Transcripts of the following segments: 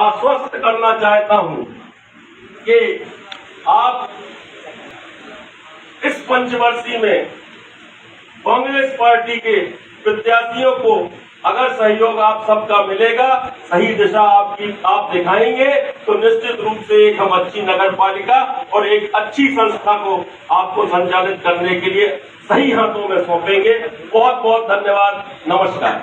आश्वस्त करना चाहता हूं कि आप इस पंचवर्षीय में कांग्रेस पार्टी के प्रत्याशियों को अगर सहयोग आप सबका मिलेगा, सही दिशा आप दिखाएंगे, तो निश्चित रूप से एक हम अच्छी नगर पालिका और एक अच्छी संस्था को आपको संचालित करने के लिए सही हाथों में सौंपेंगे। बहुत बहुत धन्यवाद। नमस्कार।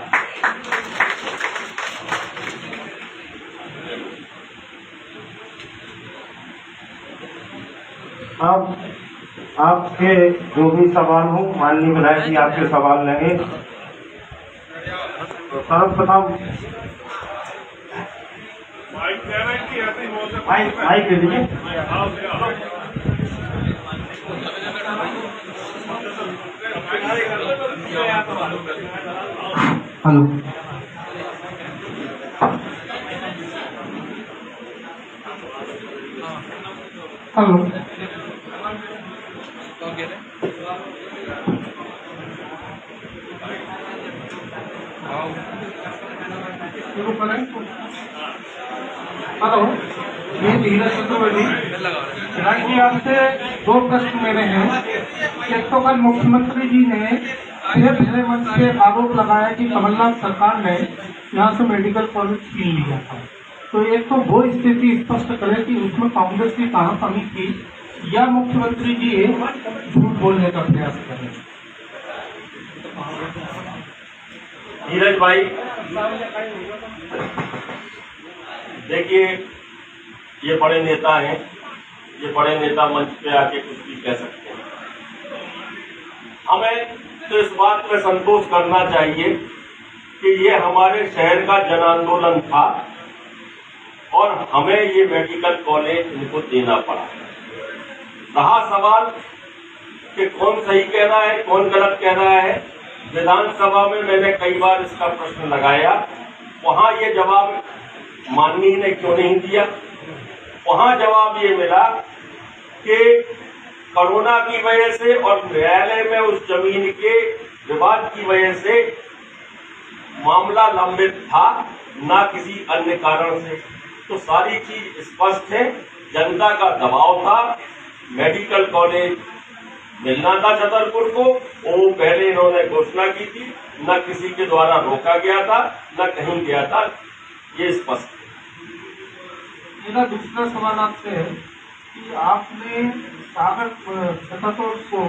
अब आपके जो भी सवाल हो, माननीय विधायक जी आपके सवाल लेंगे। तो सर्वप्रथम माइक दे दीजिए। हेलो, हेलो, हेलो, मैं धीरज चतुर्वेदी। जी आपसे दो प्रश्न मेरे हैं। एक तो कल मुख्यमंत्री जी ने फिर गृह मंत्री से आरोप लगाया कि कमलनाथ सरकार ने यहाँ से मेडिकल कॉलेज छीन लिया था। तो एक तो वो स्थिति स्पष्ट करे कि उसमें कांग्रेस की कहाँ कमी थी, या मुख्यमंत्री जी झूठ बोलने का प्रयास करें। धीरज भाई, देखिए, ये बड़े नेता हैं, ये बड़े नेता मंच पे आके कुछ भी कह सकते हैं। हमें तो इस बात में संतोष करना चाहिए कि ये हमारे शहर का जन आंदोलन था और हमें ये मेडिकल कॉलेज इनको देना पड़ा। रहा सवाल कि कौन सही कह रहा है, कौन गलत कह रहा है, विधानसभा में मैंने कई बार इसका प्रश्न लगाया। वहां ये जवाब माननीय ने क्यों नहीं दिया? वहां जवाब ये मिला कि कोरोना की वजह से और न्यायालय में उस जमीन के विवाद की वजह से मामला लंबित था, ना किसी अन्य कारण से। तो सारी चीज स्पष्ट है, जनता का दबाव था, मेडिकल कॉलेज मिलना था छतरपुर को। वो पहले इन्होंने घोषणा की थी, न किसी के द्वारा रोका गया था, न कहीं गया था, ये स्पष्ट है। मेरा दूसरा सवाल आपसे है कि आपने सागर छतरपुर को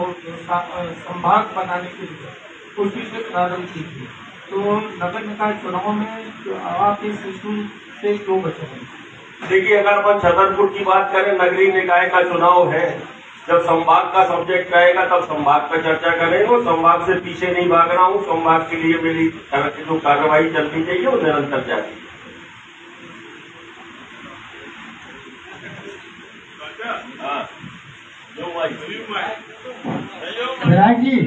संभाग बनाने के लिए कोशिश प्रारंभ की थी, तो नगर निकाय चुनाव में आप इस इशू से क्यों बचे हैं? देखिए, अगर अपन छतरपुर की बात करें, नगरीय निकाय का चुनाव है। जब संभाग का सब्जेक्ट आएगा तब संभाग पर चर्चा करेंगे। और संभाग से पीछे नहीं भाग रहा हूँ। संभाग के लिए मेरी जो कार्रवाई चलनी चाहिए वो निरंतर जारी है। विधायक जी,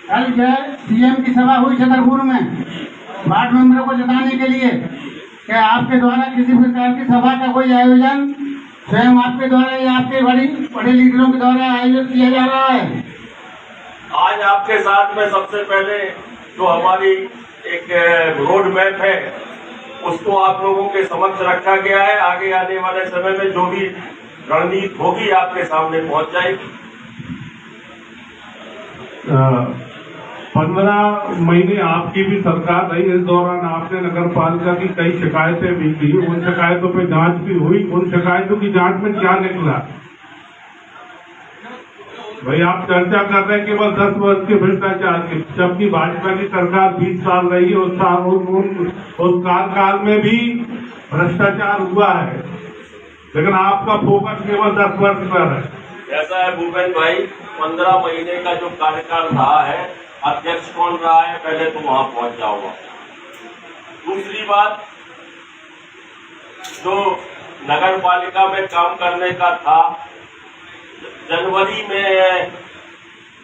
कल जो सीएम की सभा हुई छतरपुर में वार्ड मेंबरों को जताने के लिए, क्या आपके द्वारा किसी प्रकार की सभा का कोई आयोजन स्वयं आपके द्वारा या आपके बड़े लीडरों के द्वारा आयोजित किया जा रहा है? आज आपके साथ में सबसे पहले जो हमारी एक रोड मैप है उसको आप लोगों के समक्ष रखा गया है। आगे आने वाले समय में जो भी रणनीति होगी आपके सामने पहुंच जाएगी। 15 महीने आपकी भी सरकार रही। इस दौरान आपने नगर पालिका की कई शिकायतें भी की, उन शिकायतों पे जांच भी हुई। उन शिकायतों की जांच में क्या निकला? भाई, आप चर्चा कर रहे हैं केवल 10 वर्ष के भ्रष्टाचार की, जबकि भाजपा की सरकार 20 साल रही है। उस कार्यकाल में भी भ्रष्टाचार हुआ है, लेकिन आपका फोकस केवल 10 वर्ष पर है। ऐसा है भूपेंद्र भाई, 15 महीने का जो कार्यकाल रहा है, अध्यक्ष कौन रहा है पहले तो वहां पहुंच जाओगा। दूसरी बात, जो नगर पालिका में काम करने का था, जनवरी में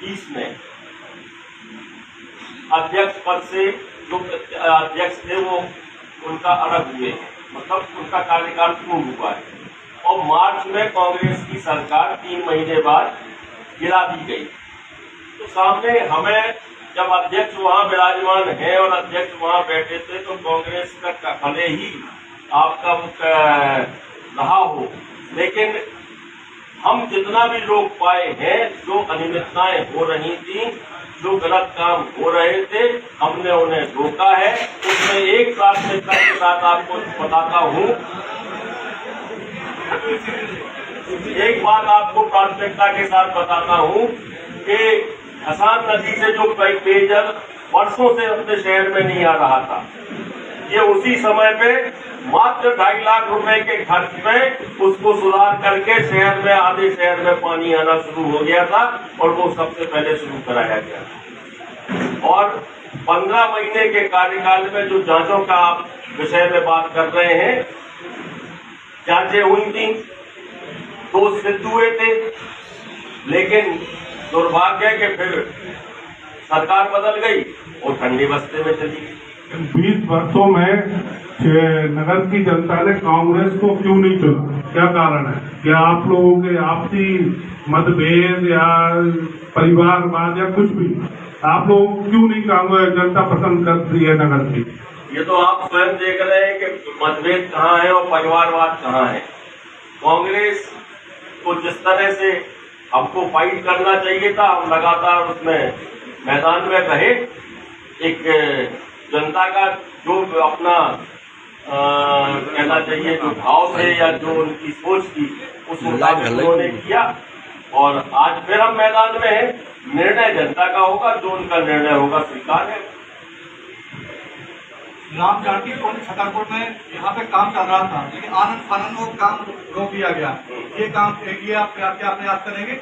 20 में अध्यक्ष पद से जो अध्यक्ष थे वो उनका अलग हुए हैं, मतलब उनका कार्यकाल पूर्ण हुआ है। और मार्च में कांग्रेस की सरकार 3 महीने बाद गिरा दी गई। तो सामने हमें जब अध्यक्ष वहां विराजमान है और अध्यक्ष वहां बैठे थे तो कांग्रेस का भले ही आपका रहा हो, लेकिन हम जितना भी लोग पाए हैं, जो अनियमितताएं हो रही थी, जो गलत काम हो रहे थे, हमने उन्हें रोका है। उसमें एक प्राथमिकता के साथ आपको बताता हूँ, एक बात आपको प्राथमिकता के साथ बताता हूँ कि हसान नदी से जो पेयजल वर्षों से अपने शहर में नहीं आ रहा था, ये उसी समय पे मात्र 2.5 लाख रुपए के खर्च में उसको सुधार करके शहर में, आधे शहर में पानी आना शुरू हो गया था और वो सबसे पहले शुरू कराया गया। और 15 महीने के कार्यकाल में जो जांचों का आप विषय में बात कर रहे हैं, जांचें हुई थी, दोष सिद्ध हुए थे, लेकिन दुर्भाग्य है कि फिर सरकार बदल गई और ठंडी बस्ते में चली गई। 20 वर्षों में नगर की जनता ने कांग्रेस को क्यों नहीं चुना? क्या कारण है? क्या आप लोगों के आपसी मतभेद या परिवारवाद या कुछ भी, आप लोग क्यों नहीं कांग्रेस जनता पसंद करती है नगर की? ये तो आप स्वयं देख रहे हैं कि मतभेद कहाँ है और परिवारवाद कहाँ है। कांग्रेस को जिस तरह से हमको फाइट करना चाहिए था, हम लगातार उसमें मैदान में रहे। एक जनता का जो अपना कहना चाहिए जो भाव थे या जो उनकी सोच थी, उस मुताबिक उन्होंने किया और आज फिर हम मैदान में हैं। निर्णय जनता का होगा, जो उनका निर्णय होगा स्वीकार है। राम जानकी कुंड छतरपुर में यहाँ पे काम चल रहा था, लेकिन आनंद फानंद वो काम रोक दिया गया। ये काम ये आप क्या प्रयास करेंगे?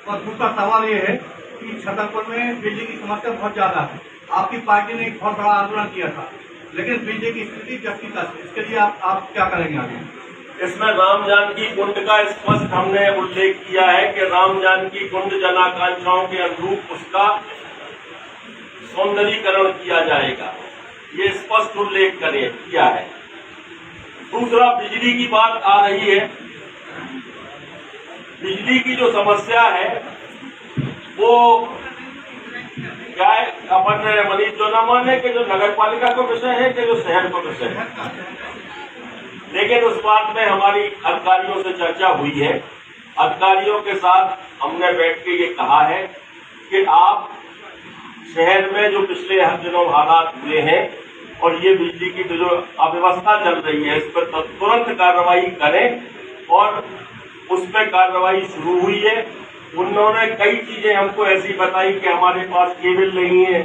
और दूसरा सवाल ये है कि छतरपुर में बिजली की समस्या बहुत ज्यादा है। आपकी पार्टी ने एक बहुत बड़ा आंदोलन किया था, लेकिन बिजली की स्थिति जब की तक, इसके लिए आप क्या करेंगे आगे? इसमें राम जानकी कुंड का स्पष्ट हमने उल्लेख किया है कि राम जानकी कुंड जनाकांक्षाओं के अनुरूप उसका सौंदर्यीकरण किया जाएगा, ये स्पष्ट उल्लेख किया है। दूसरा, बिजली की बात आ रही है। बिजली की जो समस्या है वो क्या है, अपन मनीष जो न माने कि जो नगर पालिका का विषय है कि जो शहर का विषय है, लेकिन उस बात में हमारी अधिकारियों से चर्चा हुई है। अधिकारियों के साथ हमने बैठ के ये कहा है कि आप शहर में जो पिछले दिनों हालात हुए हैं और ये बिजली की जो अव्यवस्था चल रही है, इस पर तुरंत कार्रवाई करें। और उस पर कार्रवाई शुरू हुई है। उन्होंने कई चीजें हमको ऐसी बताई कि हमारे पास केबल नहीं है,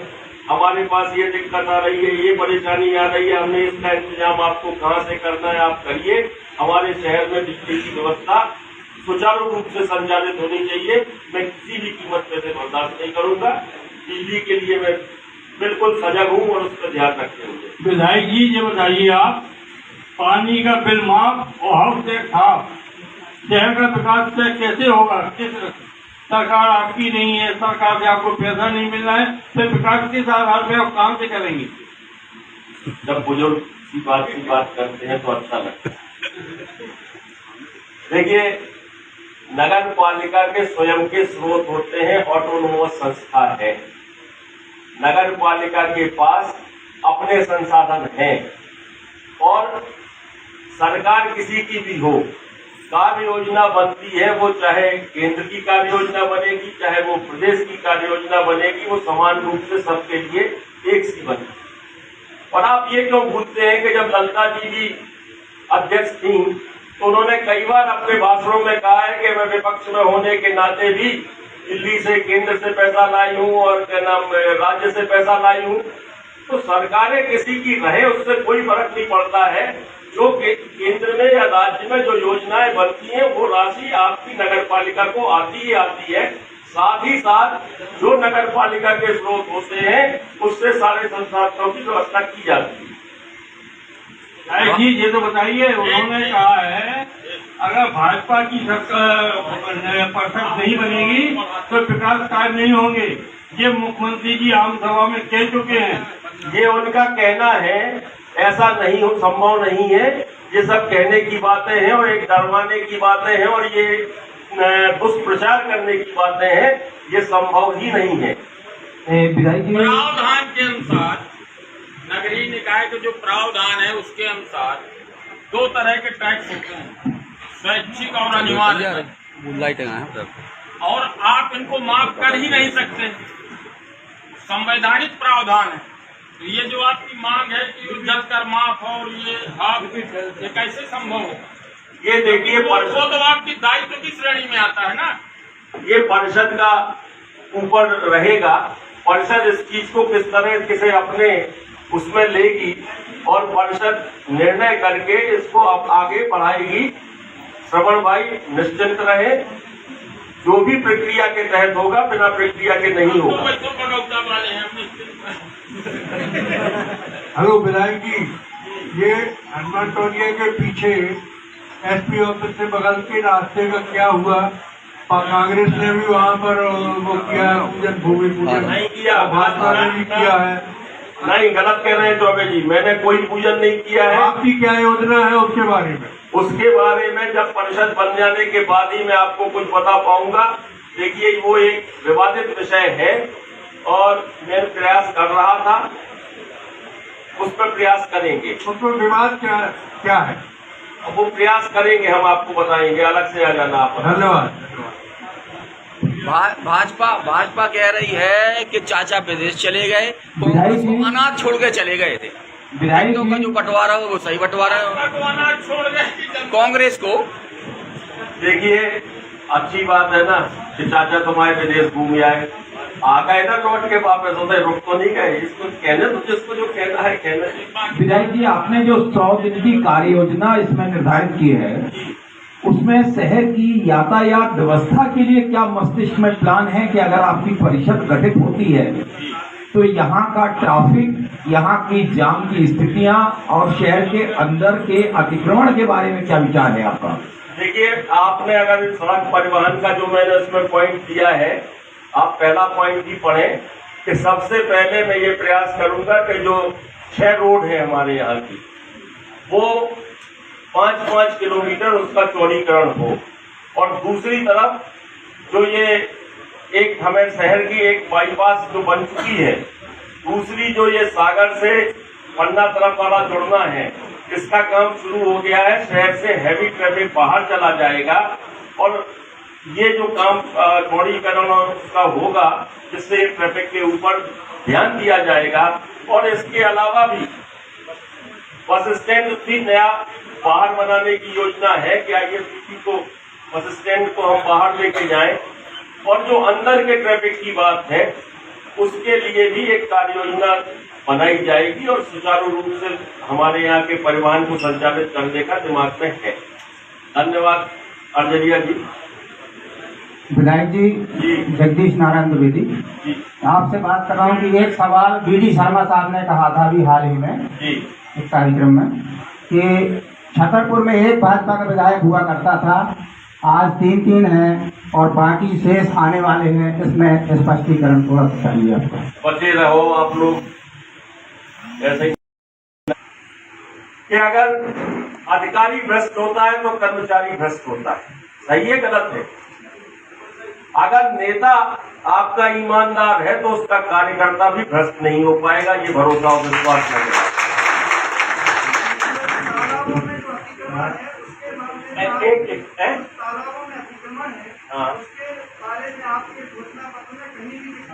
हमारे पास ये दिक्कत आ रही है, ये परेशानी आ रही है, हमने इसका इंतजाम आपको कहाँ से करना है, आप करिए। हमारे शहर में बिजली की व्यवस्था सुचारू रूप से संचालित होनी चाहिए। मैं किसी भी कीमत पे से बर्दाश्त नहीं करूंगा। बिजली के लिए मैं बिल्कुल सजग हूँ और उस पर ध्यान रखते हुए। विधायक जी, ये बताइए आप, पानी का बिल माफ और हाउस टैक्स हाफ, शहर का विकास कैसे होगा? किस सरकार आपकी नहीं है, सरकार से आपको पैसा नहीं मिल रहा है, फिर विकास के आधार पर आप काम से करेंगे? जब बुजुर्ग की बात करते हैं तो अच्छा लगता है। देखिए, नगर पालिका के स्वयं के स्रोत होते हैं, ऑटोनोमस संस्था है। नगर पालिका के पास अपने संसाधन हैं और सरकार किसी की भी हो, कार्य योजना बनती है, वो चाहे केंद्र की कार्य योजना बनेगी, चाहे वो प्रदेश की कार्य योजना बनेगी, वो समान रूप से सबके लिए एक सी बनेगी। और आप ये क्यों भूलते हैं कि जब ललिता जी भी अध्यक्ष थी तो उन्होंने कई बार अपने भाषणों में कहा है कि मैं विपक्ष में होने के नाते भी दिल्ली से, केंद्र से पैसा लाई हूँ और क्या नाम राज्य से पैसा लाई हूँ। तो सरकारें किसी की रहे, उससे कोई फर्क नहीं पड़ता है। जो केंद्र में या राज्य में जो योजनाएं बनती हैं, वो राशि आपकी नगर पालिका को आती ही आती है। साथ ही साथ जो नगर पालिका के स्रोत होते हैं, उससे सारे संसाधनों की व्यवस्था की जाती है। जी, ये तो बताइए, उन्होंने कहा है अगर भाजपा की सरकार नहीं बनेगी तो विकास कार्य नहीं होंगे। ये मुख्यमंत्री जी आम सभा में कह चुके हैं। ये उनका कहना है, ऐसा नहीं हो, संभव नहीं है। ये सब कहने की बातें हैं और एक डरवाने की बातें हैं और ये दुष्प्रचार करने की बातें हैं। ये संभव ही नहीं है। प्रावधान के अनुसार, नगरीय निकाय का जो प्रावधान है उसके अनुसार दो तरह के टैक्स होते हैं, स्वैच्छिक और अनिवार्य, और आप इनको माफ कर ही नहीं सकते, संवैधानिक प्रावधान है। तो ये जो आपकी मांग है कि जल कर माफ और ये कैसे संभव हो? ये देखिए वो तो आपकी दायित्व की श्रेणी में आता है ना। ये परिषद का ऊपर रहेगा, परिषद इस चीज को किस तरह से अपने उसमें लेगी और परिषद निर्णय करके इसको अब आगे बढ़ाएगी। श्रवण भाई निश्चिंत रहे, जो भी प्रक्रिया के तहत होगा बिना प्रक्रिया के नहीं होगा। हेलो विधायक जी, ये हनुमान टोलिया के पीछे एसपी ऑफिस से बगल के रास्ते का क्या हुआ? कांग्रेस ने भी वहाँ पर वो किया है, पूजन भूमि पूजन नहीं किया, भाजपा ने भी किया है। नहीं, गलत कह रहे हैं चौबे जी, मैंने कोई पूजन नहीं किया है। आपकी क्या योजना है उसके बारे में? उसके बारे में जब परिषद बन जाने के बाद ही मैं आपको कुछ बता पाऊंगा। देखिए वो एक विवादित विषय है और मैं प्रयास कर रहा था, उस पर प्रयास करेंगे। उसमें विवाद क्या है? अब वो प्रयास करेंगे, हम आपको बताएंगे, अलग से आ जाना आप। धन्यवाद। भाजपा कह रही है कि चाचा विदेश चले गए, कांग्रेस को अनाज छोड़ के चले गए थे। विधायकों का जो बंटवारा हो वो सही बंटवारा है कांग्रेस को। देखिए अच्छी बात है ना कि चाचा तुम्हारे विदेश घूम आए, आ गए ना लौट के वापस, होते रुक तो नहीं गए। इसको कहने तो जिसको जो कहना है कहना। विधायक जी, आपने जो 100 दिन की कार्य योजना इसमें निर्धारित की है, उसमें शहर की यातायात व्यवस्था के लिए क्या मस्तिष्क में प्लान है कि अगर आपकी परिषद गठित होती है तो यहाँ का ट्रैफिक, यहाँ की जाम की स्थितियां और शहर के अंदर के अतिक्रमण के बारे में क्या विचार है आपका? देखिए आपने अगर सड़क परिवहन का जो मैंने उसमें पॉइंट दिया है, आप पहला पॉइंट ही पढ़ें कि सबसे पहले मैं ये प्रयास करूंगा कि जो 6 रोड है हमारे यहाँ की, वो 5-5 किलोमीटर उसका चौड़ीकरण हो। और दूसरी तरफ जो ये एक हमें शहर की एक बाईपास जो बन चुकी है, दूसरी जो ये सागर से पन्ना तरफ वाला जुड़ना है, इसका काम शुरू हो गया है। शहर से हैवी ट्रैफिक बाहर चला जाएगा और ये जो काम चौड़ीकरण का होगा, जिससे ट्रैफिक के ऊपर ध्यान दिया जाएगा। और इसके अलावा भी बस स्टैंड भी नया बाहर बनाने की योजना है कि आईएसबीटी को बस स्टैंड को हम बाहर लेके जाएं। और जो अंदर के ट्रैफिक की बात है, उसके लिए भी एक कार्य योजना बनाई जाएगी और सुचारू रूप से हमारे यहाँ के परिवहन को संचालित करने का दिमाग में है। धन्यवाद अर्जरिया जी। विधायक जी, जगदीश नारायण द्विवेदी आपसे बात कर रहा हूँ कि एक सवाल बीडी शर्मा साहब ने कहा था अभी हाल ही में एक कार्यक्रम में कि छतरपुर में एक भाजपा का विधायक हुआ करता था, आज 3 हैं और बाकी शेष आने वाले हैं। इसमें स्पष्टीकरण थोड़ा सा चाहिए आपको। बचे रहो आप लोग ऐसे कि अगर अधिकारी भ्रष्ट होता है तो कर्मचारी भ्रष्ट होता है, सही है गलत है? अगर नेता आपका ईमानदार है तो उसका कार्यकर्ता भी भ्रष्ट नहीं हो पाएगा, ये भरोसा और विश्वास लगेगा।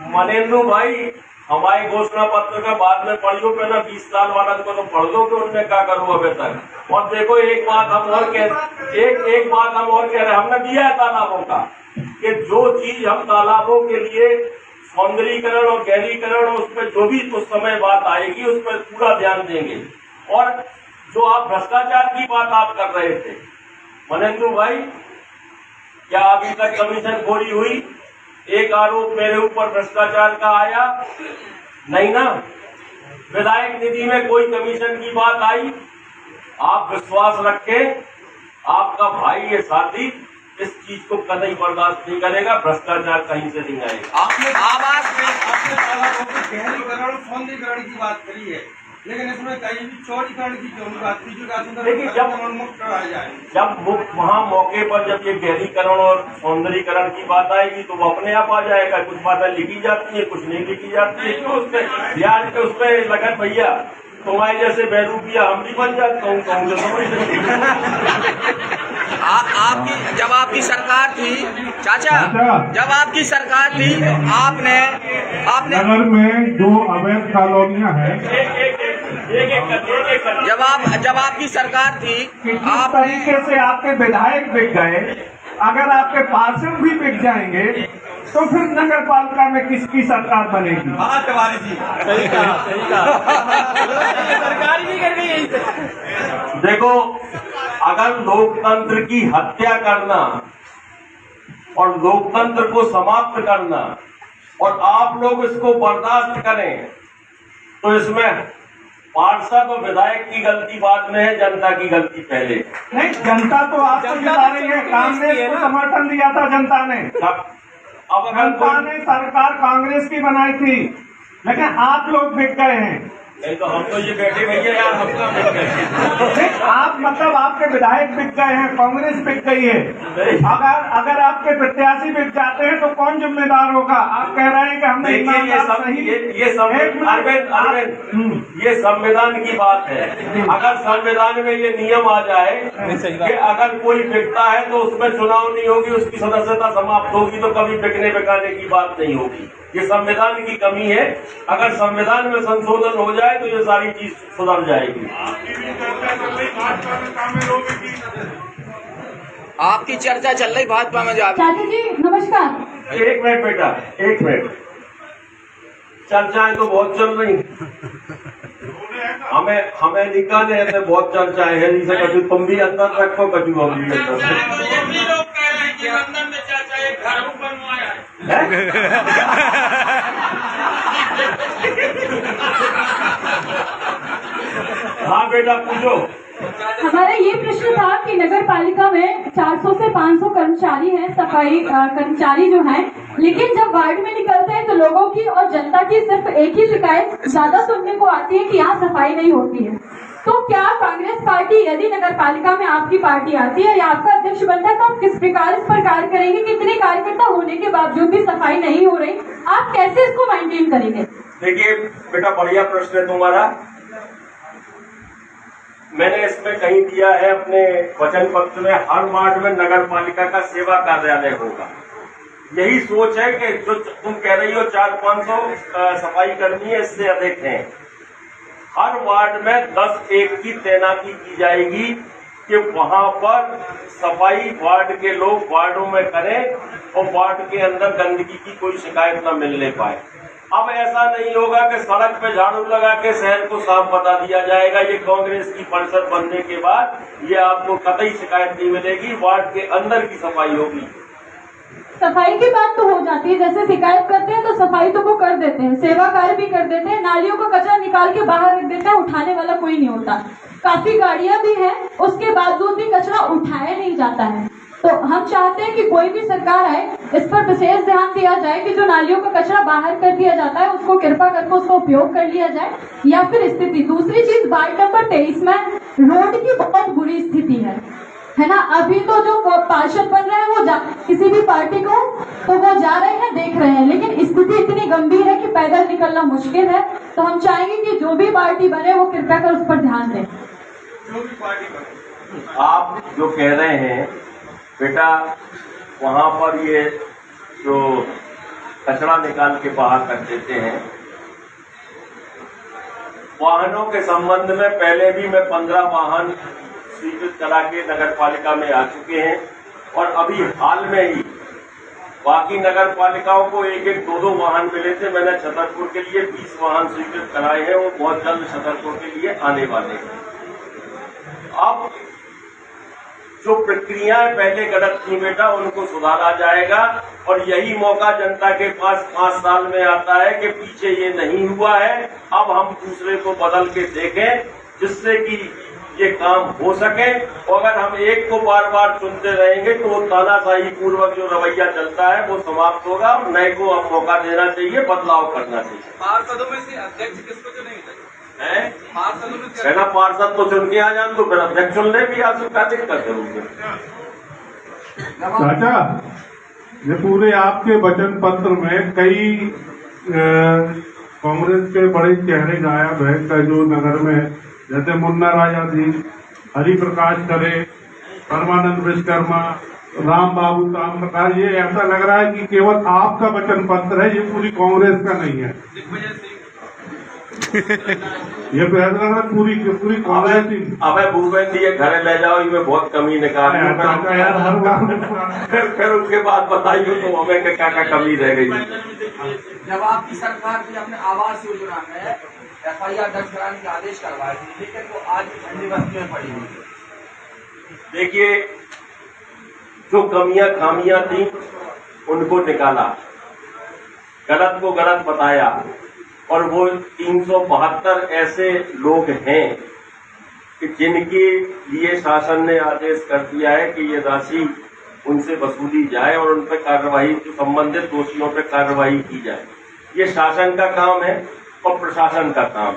मनेंद्र भाई, हमारे घोषणा पत्र का बाद में पढ़ियो पे ना 20 साल वाला को तो पढ़ दो कि उनने क्या करूँ अभी तक। और देखो एक बात हम और कह रहे, हमने दिया है तालाबों का कि जो चीज हम तालाबों के लिए सौंदर्यीकरण और गहरीकरण और उस पर जो भी कुछ समय बात आएगी उस पर पूरा ध्यान देंगे। और जो आप भ्रष्टाचार की बात आप कर रहे थे मनेंद्र भाई, क्या अभी तक कमीशन खोरी हुई? एक आरोप मेरे ऊपर भ्रष्टाचार का आया नहीं ना? विधायक निधि में कोई कमीशन की बात आई? आप विश्वास रखें, आपका भाई ये साथी इस चीज को कतई बर्दाश्त नहीं करेगा, भ्रष्टाचार कहीं से नहीं आएगा। आपने आवाज गहरीकरण सौंदर्यीकरण की बात करी है, लेकिन इसमें कहीं भी चौड़ीकरण की क्यों नहीं बात की? देखिए जब वहाँ मौके पर जब ये गहरीकरण और सौंदर्यीकरण की बात आएगी तो वो अपने आप आ जाएगा। कुछ बातें लिखी जाती है, कुछ नहीं लिखी जाती है। क्यों उस पर ध्यान के उस पर लगन भैया तुम्हारे जैसे बहरूपिया हम भी बन जाता हूँ, कहूँ समझ आपकी जब आपकी सरकार थी चाचा, जब आपकी सरकार थी तो आपने नगर में जो अवैध कॉलोनियां हैं, जब आपकी सरकार थी आप तरीके से आपके विधायक बिक गए, अगर आपके पार्षद भी बिक जाएंगे तो फिर नगर पालिका में किसकी सरकार बनेगी? हाँ तिवारी जी, सही कहा। सरकार ही नहीं कर गई यही से। देखो, अगर लोकतंत्र की हत्या करना और लोकतंत्र को समाप्त करना और आप लोग इसको बर्दाश्त करें तो इसमें पार्षद और विधायक की गलती बाद में है, जनता की गलती पहले। नहीं, जनता तो आपको जिता रही है, कांग्रेस को समर्थन दिया था जनता ने। अब जनता ने सरकार कांग्रेस की बनाई थी, लेकिन आप लोग बिक गए हैं। नहीं तो हम तो ये बैठे भैया यार, हम कहाँ बिक गए? आप मतलब आपके विधायक बिक गए हैं, कांग्रेस बिक गई है। अगर आपके प्रत्याशी बिक जाते हैं तो कौन जिम्मेदार होगा? आप कह रहे हैं कि हमने ये संविधान की बात है। अगर संविधान में ये नियम आ जाए कि अगर कोई बिकता है तो उसमें चुनाव नहीं होगी, उसकी सदस्यता समाप्त होगी, तो कभी बिकने बिकाने की बात नहीं होगी। ये संविधान की कमी है। अगर संविधान में संशोधन हो जाए तो ये सारी चीज सुधर जाएगी। आपकी चर्चा चल रही भाजपा में। चाचा जी नमस्कार। एक मिनट बेटा, एक मिनट। चर्चाएं तो बहुत चल रही, हमें निकाले ऐसे बहुत चर्चाएं हैं, जिसे कभी तुम भी अंदर रखो, कभी हम भी अंदर रखो। हाँ बेटा पूछो। हमारा ये प्रश्न था कि नगर पालिका में 400 से 500 कर्मचारी हैं, सफाई कर्मचारी जो हैं, लेकिन जब वार्ड में निकलते हैं तो लोगों की और जनता की सिर्फ एक ही शिकायत ज्यादा सुनने को आती है कि यहाँ सफाई नहीं होती है। तो क्या कांग्रेस पार्टी, यदि नगर पालिका में आपकी पार्टी आती है या आपका अध्यक्ष बनता है, तो आप किस प्रकार इस पर कार्य करेंगे? कितने कार्यकर्ता होने के बावजूद भी सफाई नहीं हो रही, आप कैसे इसको मेंटेन करेंगे? देखिए बेटा, बढ़िया प्रश्न है तुम्हारा। मैंने इसमें कहीं दिया है अपने वचन पत्र में, हर वार्ड में नगर पालिका का सेवा कार्यालय होगा। यही सोच है कि जो तुम कह रही हो 400-500 सफाई कर्मी है, इससे अधिक हैं। हर वार्ड में 10 एक की तैनाती की जाएगी कि वहां पर सफाई वार्ड के लोग वार्डों में करें और वार्ड के अंदर गंदगी की कोई शिकायत न मिलने पाए। अब ऐसा नहीं होगा कि सड़क पे झाड़ू लगा के शहर को साफ बता दिया जाएगा। ये कांग्रेस की परिषद बनने के बाद ये आपको कतई शिकायत नहीं मिलेगी, वार्ड के अंदर की सफाई होगी। सफाई की बात तो हो जाती है, जैसे शिकायत करते हैं तो सफाई तो वो कर देते हैं, सेवा कार्य भी कर देते हैं, नालियों का कचरा निकाल के बाहर रख देते हैं, उठाने वाला कोई नहीं होता। काफी गाड़ियां भी हैं, उसके बावजूद भी कचरा उठाया नहीं जाता है। तो हम चाहते हैं कि कोई भी सरकार आए, इस पर विशेष ध्यान दिया जाए कि जो नालियों का कचरा बाहर कर दिया जाता है उसको कृपा करके उसका उपयोग कर लिया जाए। या फिर स्थिति दूसरी चीज, वार्ड नंबर 23 में रोड की बहुत बुरी स्थिति है ना। अभी तो जो पार्षद बन रहे हैं वो किसी भी पार्टी को तो वो जा रहे हैं, देख रहे हैं, लेकिन स्थिति इतनी गंभीर है कि पैदल निकलना मुश्किल है। तो हम चाहेंगे कि जो भी पार्टी बने वो कृपया कर उस पर ध्यान दें। आप जो कह रहे हैं बेटा, वहां पर ये जो कचरा निकाल के बाहर कर देते हैं, वाहनों के संबंध में पहले भी मैं 15 वाहन स्वीकृत करा के नगर पालिका में आ चुके हैं और अभी हाल में ही बाकी नगर पालिकाओं को 1-1, 2-2 वाहन मिले थे। मैंने छतरपुर के लिए 20 वाहन स्वीकृत कराए हैं, वो बहुत जल्द छतरपुर के लिए आने वाले हैं। अब जो प्रक्रियाएं पहले गलत थी बेटा, उनको सुधारा जाएगा और यही मौका जनता के पास 5 साल में आता है कि पीछे ये नहीं हुआ है, अब हम दूसरे को बदल के देखें जिससे कि ये काम हो सके। और अगर हम एक को बार बार चुनते रहेंगे तो वो तानाशाही पूर्वक जो रवैया चलता है वो समाप्त होगा और नए को अब मौका देना चाहिए, बदलाव करना चाहिए। पार्षदों में से अध्यक्ष किसको चुनेंगे? पार्षद तो चुन के आ जान तो फिर अध्यक्ष चुन ले भी, आप क्या दिक्कत है? चाचा, ये पूरे आपके वचन पत्र में कई कांग्रेस के बड़े चेहरे गायब है जो नगर में, जैसे मुन्ना राजा जी, हरि प्रकाश खरे, परमानंद विश्वकर्मा, राम बाबू राम प्रकाश, ये ऐसा लग रहा है कि केवल आपका वचन पत्र है, ये पूरी कांग्रेस का नहीं है। ये तो ऐसा लग रहा है पूरी कांग्रेस ही। अब भूपेंद्र जी घर ले जाओ, इनमें बहुत कमी निकाल यार हर बार फिर उसके बाद बताइए तो हमें क्या क्या कमी रह गई। जब आपकी सरकार भी अपने आवास योजना में FIR दर्ज कराने के आदेश करवाए थे, लेकिन वो आज ठंडी बस्ती में पड़ी हुई है। देखिए, जो कमियां खामियां थी उनको निकाला, गलत को गलत बताया, और वो 372 ऐसे लोग हैं कि जिनके लिए शासन ने आदेश कर दिया है कि ये राशि उनसे वसूली जाए और उन पर कार्रवाई, संबंधित दोषियों पर कार्रवाई की जाए। ये शासन का काम है और प्रशासन का काम।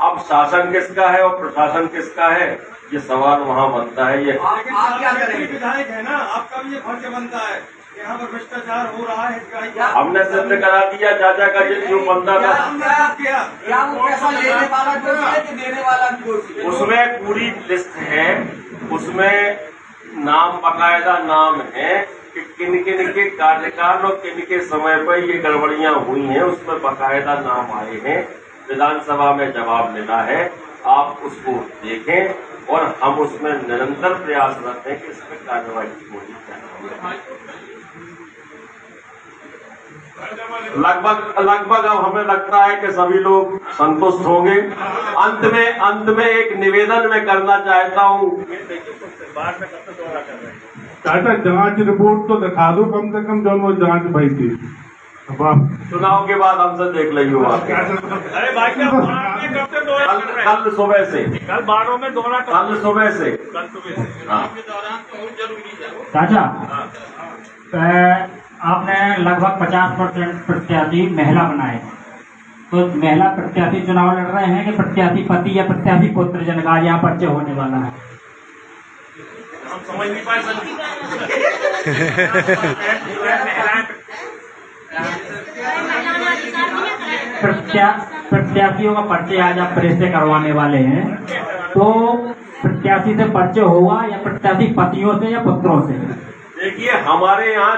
अब शासन किसका है और प्रशासन किसका है, ये सवाल वहाँ बनता है। ये आप क्या करेंगे? विधायक है ना, आपका भी ये फर्ज बनता है। यहाँ पर भ्रष्टाचार हो रहा है, हमने सिद्ध करा दिया। चाचा का जो बंदा था, क्या वो पैसा लेने वाला दोषी है कि देने वाला दोषी है? उसमें पूरी लिस्ट है, उसमें नाम, बाकायदा नाम है कि किन किन के कार्यकाल और किन के समय पर ये गड़बड़ियां हुई हैं, उसमें बाकायदा नाम आए हैं। विधानसभा में जवाब लेना है, आप उसको देखें और हम उसमें निरंतर प्रयासरत हैं कि इस पर कार्रवाई होनी चाहिए। लगभग अब हमें लगता है कि सभी लोग संतुष्ट होंगे। अंत में एक निवेदन मैं करना चाहता हूँ। चाचा जांच रिपोर्ट तो दिखा दो कम से कम, जो वो जांच भाई थी। अब आप चुनाव के बाद हमसे देख लीजिए। अरे भाई कल सुबह से, कल बारों में दोहरा, कल सुबह से, हाँ। चाचा, आपने लगभग 50% प्रत्याशी महिला बनाए, तो महिला प्रत्याशी चुनाव लड़ रहे हैं कि प्रत्याशी पति या प्रत्याशी पुत्र, जिनका यहाँ परिचय होने वाला है? हम समझ नहीं पाए प्रत्याशियों का परिचय आज आप प्रेस से करवाने वाले हैं, तो प्रत्याशी से परिचय होगा या प्रत्याशी पतियों से या पुत्रों से? देखिए, हमारे यहाँ